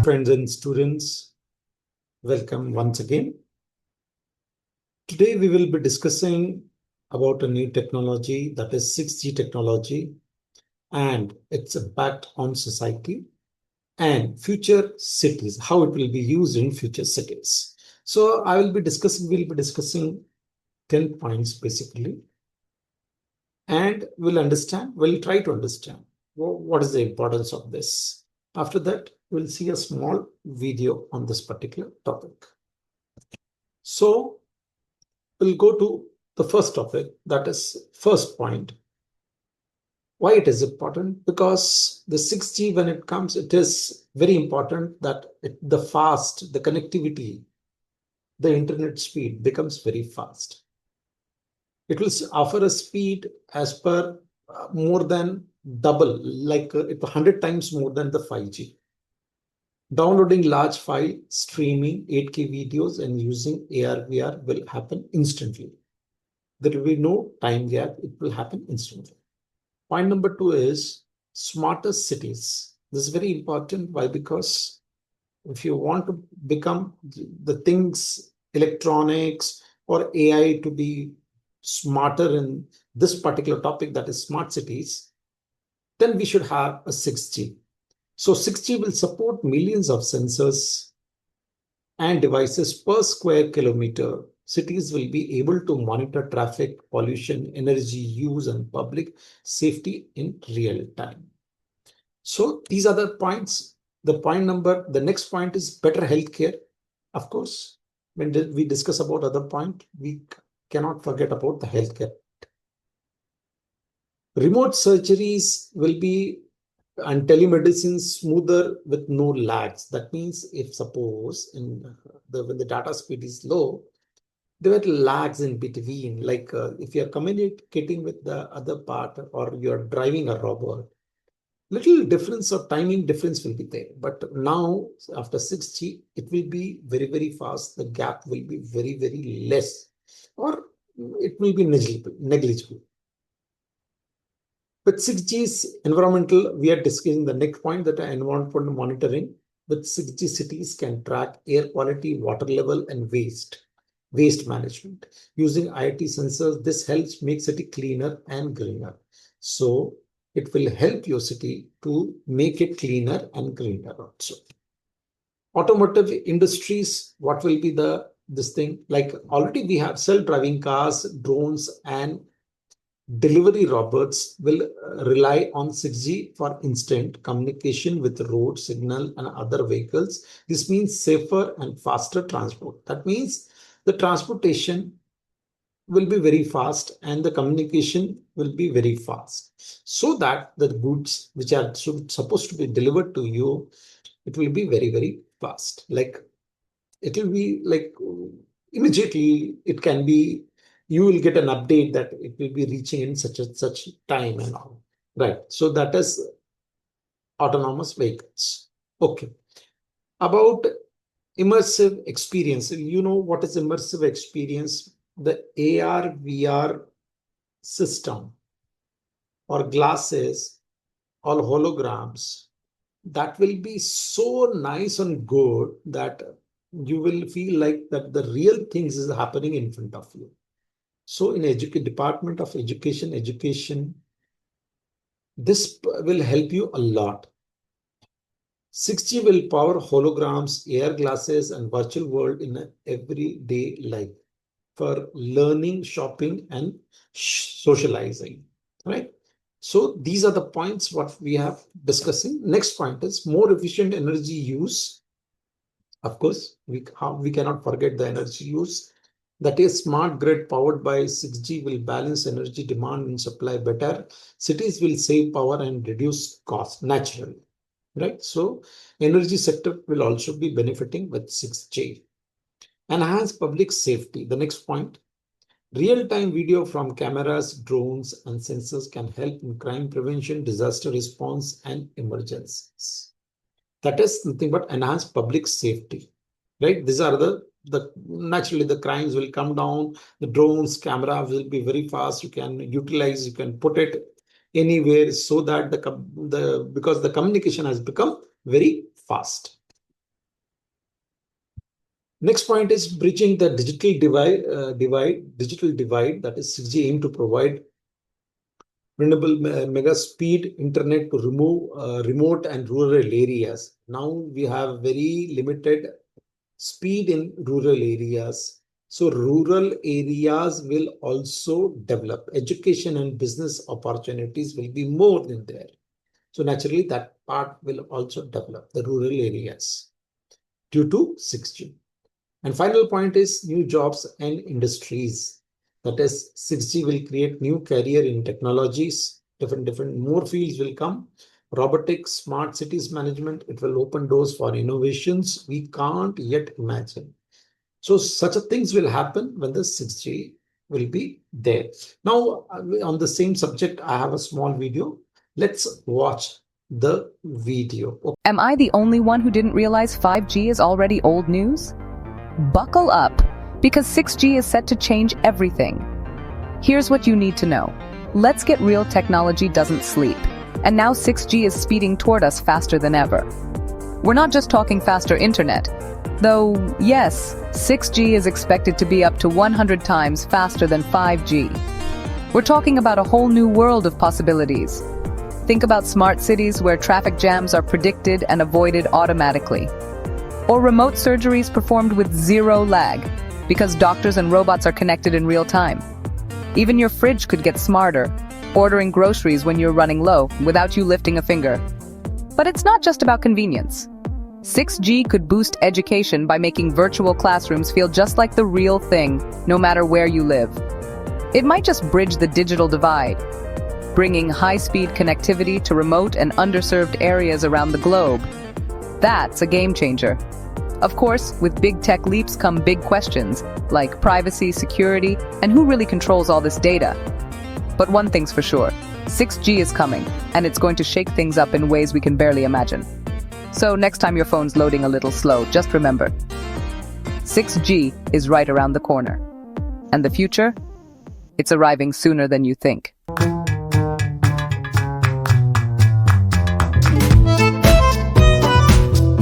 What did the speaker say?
Friends and students, welcome once again. Today we will be discussing about a new technology, that is 6G technology, and its impact on society and future cities, how it will be used in future cities. So we'll be discussing 10 points basically, and we'll try to understand what is the importance of this. After that, we'll see a small video on this particular topic. So we'll go to the first topic, that is first point. Why it is important? Because the 6G, when it comes, it is very important that the connectivity, the internet speed becomes very fast. It will offer a speed as per more than double, like 100 times more than the 5G. Downloading large file, streaming 8K videos and using AR/VR will happen instantly. There will be no time gap. It will happen instantly. Point number 2 is smarter cities. This is very important. Why? Because if you want to become the things, electronics or AI to be smarter in this particular topic, that is smart cities, then we should have a 6G. So 6G will support millions of sensors and devices per square kilometer. Cities will be able to monitor traffic, pollution, energy use, and public safety in real time. So these are the points. The next point is better healthcare. Of course, when we discuss about other point, we cannot forget about the healthcare. Remote surgeries will be and telemedicine smoother with no lags. That means if suppose when the data speed is low, there are lags in between. Like if you are communicating with the other part or you are driving a robot, little difference or timing difference will be there. But now after 6G, it will be very, very fast. The gap will be very, very less, or it will be negligible. With 6G's environmental, we are discussing the next point, that environmental monitoring. With 6G, cities can track air quality, water level, and waste management. Using IoT sensors, this helps make city cleaner and greener. So it will help your city to make it cleaner and greener also. Automotive industries, what will be this thing? Like already we have self-driving cars, drones, and delivery robots will rely on 6G for instant communication with road, signal, and other vehicles. This means safer and faster transport. That means the transportation will be very fast and the communication will be very fast, so that the goods which are supposed to be delivered to you, it will be very, very fast. Like it will be like immediately it can be, you will get an update that it will be reaching in such time and all. Right. So that is autonomous vehicles. Okay. About immersive experience. You know what is immersive experience? The AR/VR system or glasses or holograms, that will be so nice and good that you will feel like that the real things is happening in front of you. So in Department of Education, this will help you a lot. 6G will power holograms, AR glasses, and virtual world in everyday life for learning, shopping, and socializing. Right? So these are the points what we have discussing. Next point is more efficient energy use. Of course, we cannot forget the energy use. That is, smart grid powered by 6G will balance energy demand and supply better. Cities will save power and reduce cost naturally, right? So energy sector will also be benefiting with 6G. Enhance public safety. The next point, real-time video from cameras, drones, and sensors can help in crime prevention, disaster response, and emergencies. That is nothing but enhance public safety, right? These are naturally the crimes will come down. The drones, cameras will be very fast. You can utilize, you can put it anywhere, so that because the communication has become very fast. Next point is bridging the digital divide. That is 6G aim to provide renewable mega speed internet to remove remote and rural areas. Now we have very limited speed in rural areas. So rural areas will also develop. Education and business opportunities will be more than there. So naturally that part will also develop, the rural areas, due to 6G. And final point is new jobs and industries. That is, 6G will create new career in technologies, different more fields will come. Robotics, smart cities management, it will open doors for innovations we can't yet imagine. So such a things will happen when the 6G will be there. Now, on the same subject, I have a small video. Let's watch the video. Okay. Am I the only one who didn't realize 5G is already old news? Buckle up, because 6G is set to change everything. Here's what you need to know. Let's get real, technology doesn't sleep. And now 6G is speeding toward us faster than ever. We're not just talking faster internet. Though, yes, 6G is expected to be up to 100 times faster than 5G. We're talking about a whole new world of possibilities. Think about smart cities where traffic jams are predicted and avoided automatically. Or remote surgeries performed with zero lag, because doctors and robots are connected in real time. Even your fridge could get smarter, ordering groceries when you're running low without you lifting a finger. But it's not just about convenience. 6G could boost education by making virtual classrooms feel just like the real thing, no matter where you live. It might just bridge the digital divide, bringing high-speed connectivity to remote and underserved areas around the globe. That's a game changer. Of course, with big tech leaps come big questions, like privacy, security, and who really controls all this data. But one thing's for sure, 6G is coming, and it's going to shake things up in ways we can barely imagine. So next time your phone's loading a little slow, just remember, 6G is right around the corner. And the future? It's arriving sooner than you think.